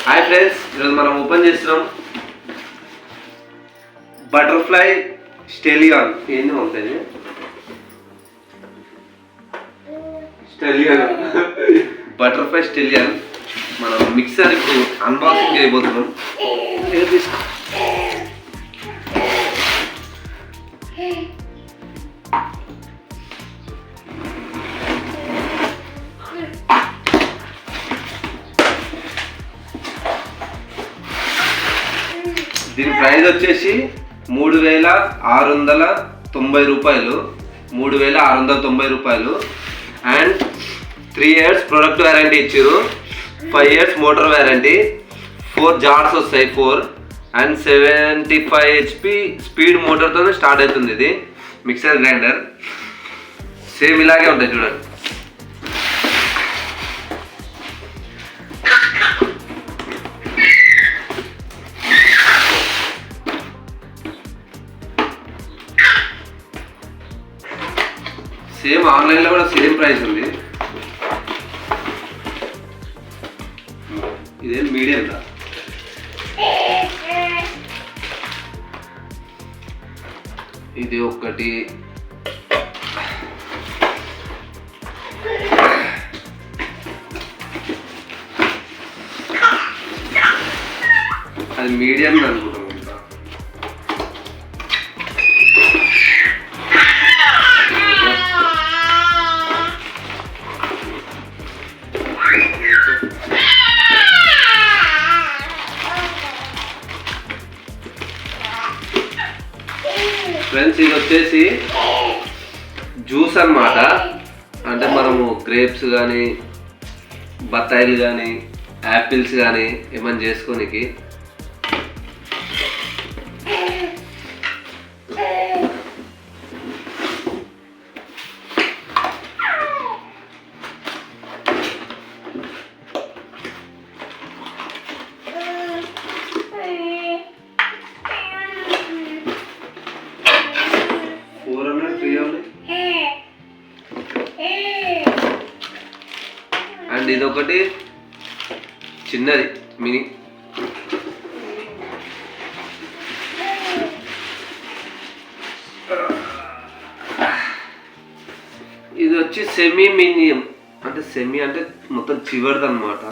Hi friends, ఈరోజు మనం open చేస్తున్నాం బటర్ఫ్లై స్టెలియాన్. ఏంది ఉంటుంది స్టెలియాన్ బటర్ఫ్లై స్టెలియాన్. మనం మిక్సర్ ఇప్పుడు అన్బాక్సింగ్ చేయబోతున్నాం. దీని ప్రైస్ వచ్చేసి 3690 రూపాయలు. 3690 రూపాయలు. అండ్ 3 years ప్రొడక్ట్ వారంటీ ఇచ్చారు. 5 years మోటార్ వారంటీ. 4 జార్స్ వస్తాయి. 4 అండ్ 75 HP స్పీడ్ మోటార్తో స్టార్ట్ అవుతుంది. ఇది మిక్సర్ గ్రైండర్ సేమ్ ఇలాగే ఉంటుంది చూడండి. సేమ్ ఆన్లైన్లో కూడా సేమ్ ప్రైస్ ఉంది. ఇదేం మీడియం దా. ఇది ఒకటి. అది మీడియం అనుకుంటాం. ఫ్రెండ్స్, ఇది వచ్చేసి జ్యూస్ అన్నమాట. అంటే మనము గ్రేప్స్ కానీ, బత్తాయిలు కానీ, యాపిల్స్ కానీ ఏమైనా చేసుకోనికి. అండ్ ఇదొకటి చిన్నది మినీ. ఇది వచ్చి సెమీ మినియం. అంటే సెమీ అంటే మొత్తం చివరిది అనమాట.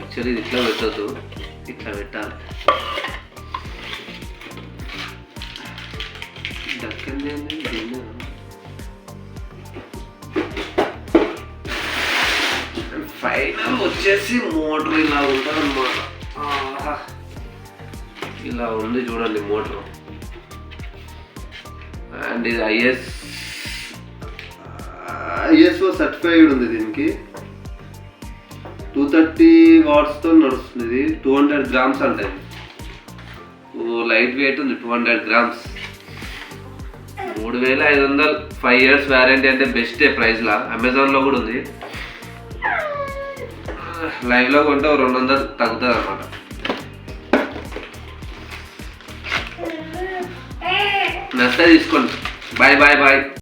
యాక్చువల్లీ ఇది ఇట్లా పెట్టద్దు, ఇట్లా పెట్టాలి. దక్కింది దీన్ని. ఫైనల్ వచ్చేసి మోటార్ ఇలా ఉంటుంది అన్నమాట. ఇలా ఉంది చూడండి మోటార్. అండ్ ఇది ఐఎస్ఓ సర్టిఫైడ్ ఉంది. దీనికి 230 వాట్స్తో నడుస్తుంది. ఇది 200 grams అంటే లైట్ వెయిట్ ఉంది. 200 grams. 3500. 5 years వారంటీ అంటే బెస్టే ప్రైస్లా. అమెజాన్లో కూడా ఉంది. లైవ్లో కొంటే 200 తగ్గుతుంది అన్నమాట. నచ్చితే తీసుకోండి. Bye bye bye.